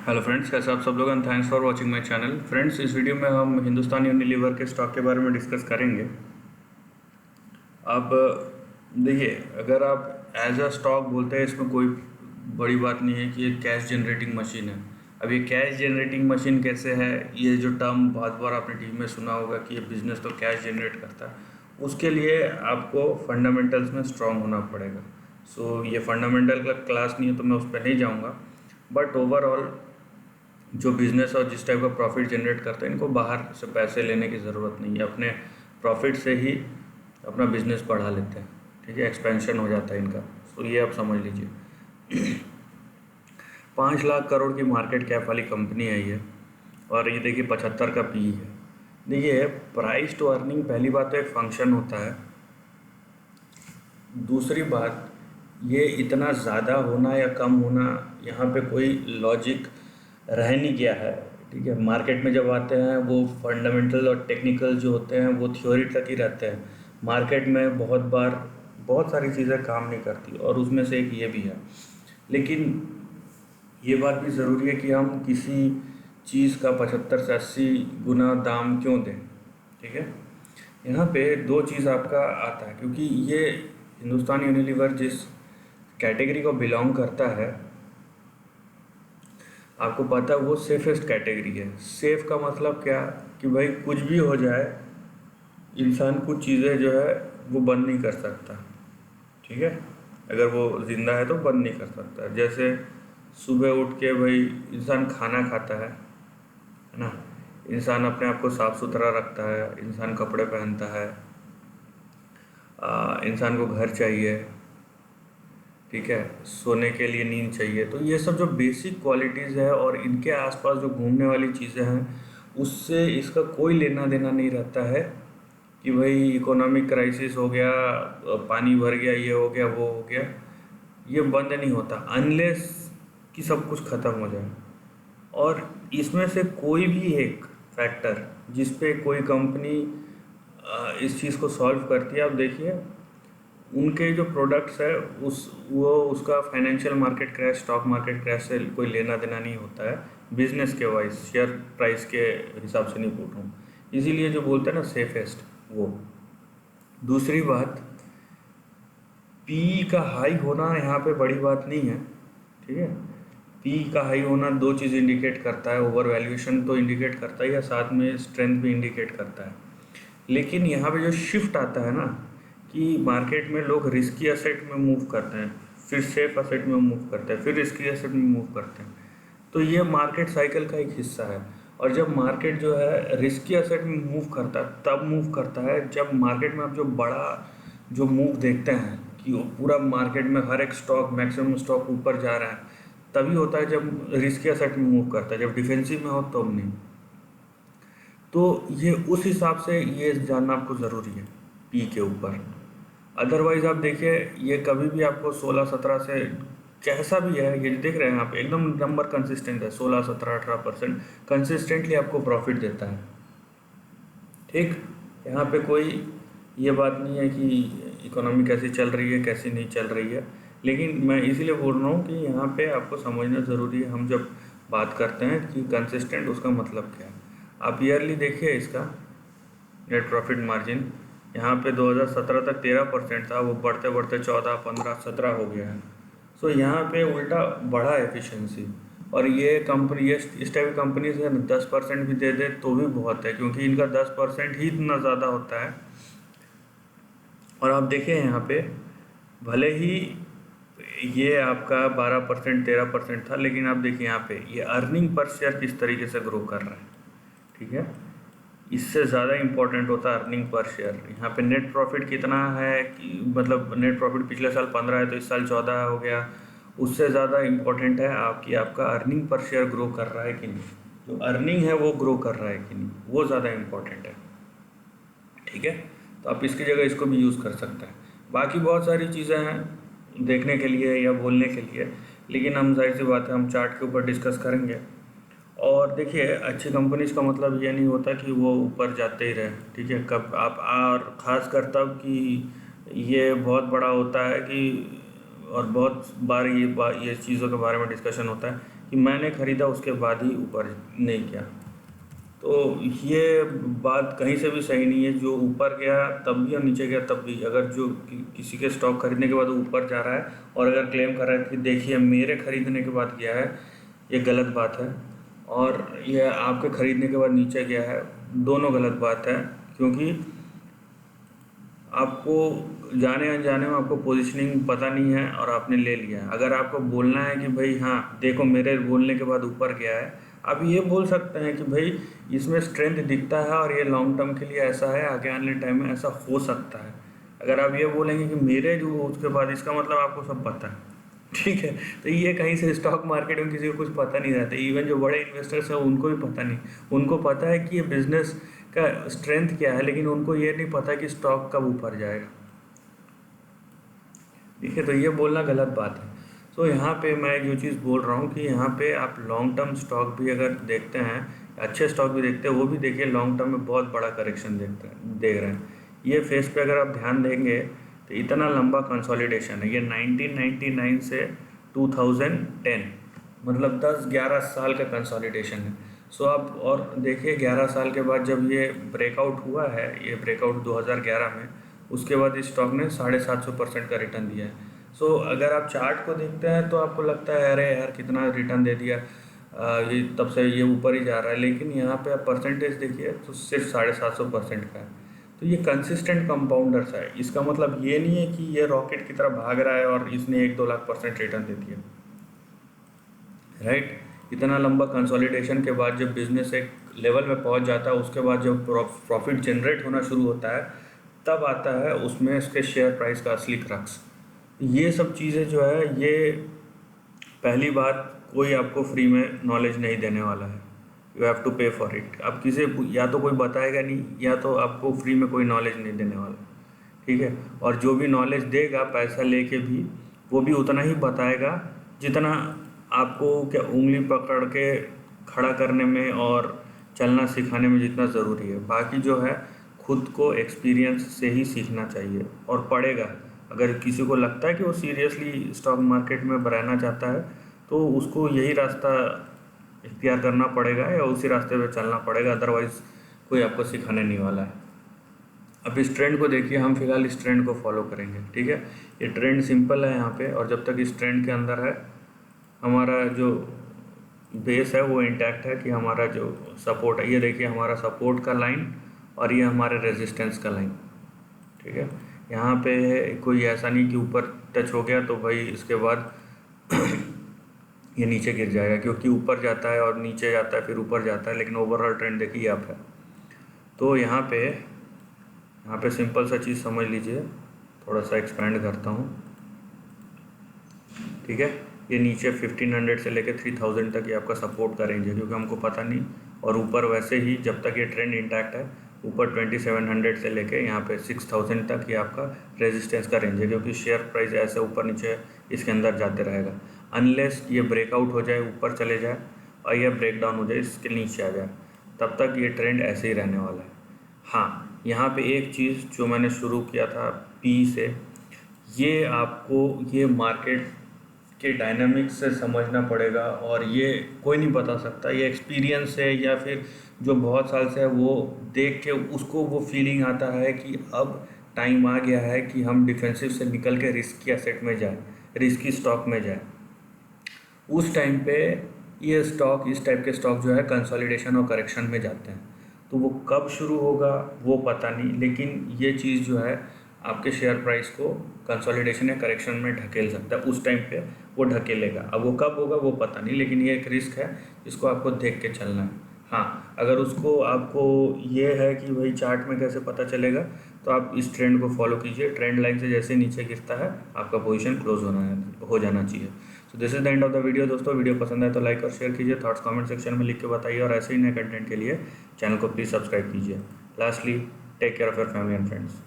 Hello friends, कैसे आप सब लोग and thanks for watching my channel. Friends, इस वीडियो में हम हिंदुस्तान यूनिलीवर के स्टॉक के बारे में डिस्कस करेंगे। अब देखिए, अगर आप एज अ स्टॉक बोलते हैं, इसमें कोई बड़ी बात नहीं है कि ये कैश जनरेटिंग मशीन है। अब ये कैश जनरेटिंग मशीन कैसे है, ये जो टर्म बहुत बार आपने टीवी में सुना होगा कि ये बिजनेस तो कैश जनरेट करता है, उसके लिए आपको फंडामेंटल्स में स्ट्रांग होना पड़ेगा। सो ये फंडामेंटल का क्लास नहीं है तो मैं उस पर नहीं जाऊँगा, बट ओवरऑल जो बिज़नेस और जिस टाइप का प्रॉफिट जनरेट करते हैं, इनको बाहर से पैसे लेने की ज़रूरत नहीं है, अपने प्रॉफिट से ही अपना बिजनेस बढ़ा लेते हैं। ठीक है, एक्सपेंशन हो जाता है इनका। तो ये आप समझ लीजिए 5 लाख करोड़ की मार्केट कैप वाली कंपनी है ये, और ये देखिए 75 का पी है। देखिए, प्राइस टू अर्निंग पहली बात तो एक फंक्शन होता है, दूसरी बात ये इतना ज़्यादा होना या कम होना यहाँ पे कोई लॉजिक रह नहीं गया है। ठीक है, मार्केट में जब आते हैं वो फंडामेंटल और टेक्निकल जो होते हैं वो थ्योरी तक ही रहते हैं। मार्केट में बहुत बार बहुत सारी चीज़ें काम नहीं करती, और उसमें से एक ये भी है। लेकिन ये बात भी ज़रूरी है कि हम किसी चीज़ का 75 से 80 गुना दाम क्यों दें। ठीक है, यहाँ पे दो चीज़ आपका आता है, क्योंकि ये हिंदुस्तान यूनिलीवर जिस कैटेगरी को बिलोंग करता है, आपको पता है वो सेफेस्ट कैटेगरी है। सेफ का मतलब क्या, कि भाई कुछ भी हो जाए, इंसान कुछ चीज़ें जो है वो बंद नहीं कर सकता। ठीक है, अगर वो ज़िंदा है तो बंद नहीं कर सकता। जैसे सुबह उठ के भाई इंसान खाना खाता है ना, इंसान अपने आप को साफ़ सुथरा रखता है, इंसान कपड़े पहनता है, इंसान को घर चाहिए, ठीक है, सोने के लिए नींद चाहिए। तो ये सब जो बेसिक क्वालिटीज़ है और इनके आसपास जो घूमने वाली चीज़ें हैं, उससे इसका कोई लेना देना नहीं रहता है कि भाई इकोनॉमिक क्राइसिस हो गया, पानी भर गया, ये हो गया, वो हो गया। ये बंद नहीं होता अनलेस कि सब कुछ ख़त्म हो जाए। और इसमें से कोई भी एक फैक्टर जिस पे कोई कंपनी इस चीज़ को सॉल्व करती है, आप देखिए उनके जो प्रोडक्ट्स है उसका financial market crash, stock market crash से कोई लेना देना नहीं होता है। बिजनेस के वाइज शेयर प्राइस के हिसाब से नहीं बोल रहा हूँ, इसीलिए जो बोलते हैं ना सेफेस्ट वो। दूसरी बात, पी का हाई होना यहाँ पे बड़ी बात नहीं है। ठीक है, पी का हाई होना दो चीज़ इंडिकेट करता है, ओवर वैल्यूएशन तो इंडिकेट करता है, या साथ में स्ट्रेंथ भी इंडिकेट करता है। लेकिन यहाँ पे जो शिफ्ट आता है ना, कि मार्केट में लोग रिस्की एसेट में मूव करते हैं, फिर सेफ एसेट में मूव करते हैं, फिर रिस्की एसेट में मूव करते हैं, तो ये मार्केट साइकिल का एक हिस्सा है। और जब मार्केट जो है रिस्की एसेट में मूव करता है, तब मूव करता है जब मार्केट में आप जो बड़ा जो मूव देखते हैं कि वो पूरा मार्केट में हर एक स्टॉक, मैक्सिमम स्टॉक ऊपर जा रहा है, तभी होता है जब रिस्की एसेट में मूव करता है। जब डिफेंसिव में हो तब नहीं। तो ये उस हिसाब से ये जानना आपको ज़रूरी है पी के ऊपर। अदरवाइज़ आप देखिए, ये कभी भी आपको 16-17 से कैसा भी है, ये देख रहे हैं आप, एकदम नंबर कंसिस्टेंट है, 16-17-18% कंसिस्टेंटली आपको प्रॉफिट देता है। ठीक, यहाँ पे कोई ये बात नहीं है कि इकोनॉमी कैसी चल रही है कैसी नहीं चल रही है, लेकिन मैं इसीलिए बोल रहा हूँ कि यहाँ पे आपको समझना ज़रूरी है। हम जब बात करते हैं कि कंसिस्टेंट, उसका मतलब क्या है। आप ईयरली देखिए इसका नेट प्रॉफिट मार्जिन, यहाँ पे 2017 तक 13% था, वो बढ़ते बढ़ते 14, 15, 17 हो गया है। सो यहाँ पे उल्टा बढ़ा एफिशिएंसी। और ये कंपनी, ये इस टाइप की कंपनी से 10% भी दे दे तो भी बहुत है, क्योंकि इनका 10% ही इतना ज़्यादा होता है। और आप देखिए यहाँ पे, भले ही ये आपका 12% 13% था, लेकिन आप देखिए यहाँ पे ये अर्निंग पर शेयर किस तरीके से ग्रो कर रहा है। ठीक है, इससे ज़्यादा इम्पोर्टेंट होता है अर्निंग पर शेयर। यहाँ पे नेट प्रॉफिट कितना है, कि मतलब नेट प्रॉफिट पिछले साल 15 है तो इस साल 14 हो गया, उससे ज़्यादा इम्पोर्टेंट है आपका अर्निंग पर शेयर ग्रो कर रहा है कि नहीं, जो अर्निंग है वो ग्रो कर रहा है कि नहीं, वो ज़्यादा इम्पोर्टेंट है। ठीक है, तो आप इसकी जगह इसको भी यूज़ कर सकते हैं। बाकी बहुत सारी चीज़ें हैं देखने के लिए या बोलने के लिए, लेकिन हम जाहिर सी बात है हम चार्ट के ऊपर डिस्कस करेंगे। और देखिए, अच्छी कंपनीज का मतलब ये नहीं होता कि वो ऊपर जाते ही रहे। ठीक है, कब आप, और ख़ास कर तब कि ये बहुत बड़ा होता है कि, और बहुत बार ये चीज़ों के बारे में डिस्कशन होता है कि मैंने ख़रीदा उसके बाद ही ऊपर नहीं किया। तो ये बात कहीं से भी सही नहीं है। जो ऊपर गया तब भी और नीचे गया तब भी, अगर जो किसी के स्टॉक खरीदने के बाद ऊपर जा रहा है और अगर क्लेम कर रहा है कि देखिए मेरे खरीदने के बाद गया है, ये गलत बात है। और ये आपके खरीदने के बाद नीचे गया है, दोनों गलत बात है। क्योंकि आपको जाने अनजाने में आपको पोजीशनिंग पता नहीं है और आपने ले लिया है। अगर आपको बोलना है कि भाई हाँ देखो मेरे बोलने के बाद ऊपर गया है, आप ये बोल सकते हैं कि भाई इसमें स्ट्रेंथ दिखता है और ये लॉन्ग टर्म के लिए ऐसा है, आगे आने टाइम में ऐसा हो सकता है। अगर आप ये बोलेंगे कि मेरे जो उसके बाद, इसका मतलब आपको सब पता है, ठीक है। तो ये कहीं से स्टॉक मार्केट में किसी को कुछ पता नहीं रहता। इवन जो बड़े इन्वेस्टर्स हैं उनको भी पता नहीं। उनको पता है कि ये बिजनेस का स्ट्रेंथ क्या है, लेकिन उनको ये नहीं पता कि स्टॉक कब ऊपर जाएगा, ठीक है। तो ये बोलना गलत बात है। तो यहाँ पे मैं जो चीज़ बोल रहा हूँ कि यहाँ पे आप लॉन्ग टर्म स्टॉक भी अगर देखते हैं, अच्छे स्टॉक भी देखते हैं, वो भी देखिए लॉन्ग टर्म में बहुत बड़ा करेक्शन देख रहे हैं। ये फेस पे अगर आप ध्यान देंगे तो इतना लंबा कंसोलिडेशन है। ये 1999 से 2010, मतलब 10-11 साल का कंसोलिडेशन है। सो आप और देखिए 11 साल के बाद जब ये ब्रेकआउट हुआ है, ये ब्रेकआउट 2011 में, उसके बाद इस स्टॉक ने 750% का रिटर्न दिया है। सो अगर आप चार्ट को देखते हैं तो आपको लगता है अरे यार कितना रिटर्न दे दिया, ये तब से ये ऊपर ही जा रहा है। लेकिन यहाँ पे आप परसेंटेज देखिए तो सिर्फ 750% का है। तो ये कंसिस्टेंट कंपाउंडर्स है। इसका मतलब ये नहीं है कि ये रॉकेट की तरह भाग रहा है और इसने 1-2 लाख % रिटर्न दे दिया, राइट। इतना लंबा कंसोलिडेशन के बाद जब बिजनेस एक लेवल में पहुंच जाता है, उसके बाद जब प्रॉफिट जनरेट होना शुरू होता है, तब आता है उसमें इसके शेयर प्राइस का असली क्रक्स। ये सब चीज़ें जो है, ये पहली बात, कोई आपको फ्री में नॉलेज नहीं देने वाला है। यू हैव टू पे फॉर इट। अब किसी या तो कोई बताएगा नहीं, या तो आपको फ्री में कोई नॉलेज नहीं देने वाला, ठीक है। और जो भी नॉलेज देगा पैसा लेके भी, वो भी उतना ही बताएगा जितना आपको क्या उंगली पकड़ के खड़ा करने में और चलना सिखाने में जितना ज़रूरी है। बाकी जो है खुद को एक्सपीरियंस से ही सीखना चाहिए और पड़ेगा। अगर किसी को लगता है कि वो सीरियसली स्टॉक मार्केट में रहना चाहता है, तो उसको यही रास्ता इख्तियार करना पड़ेगा या उसी रास्ते पे चलना पड़ेगा। अदरवाइज़ कोई आपको सिखाने नहीं वाला है। अब इस ट्रेंड को देखिए, हम फिलहाल इस ट्रेंड को फॉलो करेंगे, ठीक है। ये ट्रेंड सिंपल है यहाँ पे, और जब तक इस ट्रेंड के अंदर है, हमारा जो बेस है वो इंटैक्ट है कि हमारा जो सपोर्ट है, ये देखिए हमारा सपोर्ट का लाइन और ये हमारे रेजिस्टेंस का लाइन, ठीक है। यहाँ पे कोई ऐसा नहीं कि ऊपर टच हो गया तो भाई इसके बाद ये नीचे गिर जाएगा, क्योंकि ऊपर जाता है और नीचे जाता है फिर ऊपर जाता है, लेकिन ओवरऑल ट्रेंड देखिए आप है। तो यहाँ पे सिंपल सा चीज़ समझ लीजिए, थोड़ा सा एक्सपेंड करता हूँ, ठीक है। ये नीचे 1500 से लेकर 3000 तक ये आपका सपोर्ट का रेंज है, क्योंकि हमको पता नहीं। और ऊपर वैसे ही जब तक ये ट्रेंड इंटैक्ट है, ऊपर 2700 से लेके यहाँ पे 6000 तक ये आपका रेजिस्टेंस का रेंज है, क्योंकि शेयर प्राइस ऐसे ऊपर नीचे इसके अंदर जाते रहेगा। अनलेस ये ब्रेकआउट हो जाए, ऊपर चले जाए, और ये ब्रेक डाउन हो जाए, इसके नीचे आ जाए, तब तक ये ट्रेंड ऐसे ही रहने वाला है। हाँ, यहाँ पे एक चीज़ जो मैंने शुरू किया था पी से, ये आपको ये मार्केट के डायनामिक्स से समझना पड़ेगा, और ये कोई नहीं बता सकता। ये एक्सपीरियंस है या फिर जो बहुत साल से है वो देख के उसको वो फीलिंग आता है कि अब टाइम आ गया है कि हम डिफेंसिव से निकल के रिस्की एसेट में जाए, रिस्की स्टॉक में जाए। उस टाइम पे ये स्टॉक, इस टाइप के स्टॉक जो है कंसोलिडेशन और करेक्शन में जाते हैं। तो वो कब शुरू होगा वो पता नहीं, लेकिन ये चीज़ जो है आपके शेयर प्राइस को कंसोलिडेशन या करेक्शन में ढकेल सकता है। उस टाइम पे वो ढकेलेगा। अब वो कब होगा वो पता नहीं, लेकिन ये एक रिस्क है जिसको आपको देख के चलना है। हाँ, अगर उसको आपको ये है कि भाई चार्ट में कैसे पता चलेगा, तो आप इस ट्रेंड को फॉलो कीजिए। ट्रेंड लाइन से जैसे नीचे गिरता है आपका पोजीशन क्लोज हो जाना चाहिए। So this is the end of the video. दोस्तों, वीडियो पसंद है तो लाइक और शेयर कीजिए, थॉट्स कमेंट सेक्शन में लिख के बताइए, और ऐसे ही नए कंटेंट के लिए चैनल को प्लीज़ सब्सक्राइब कीजिए। Lastly, take care of your family and friends.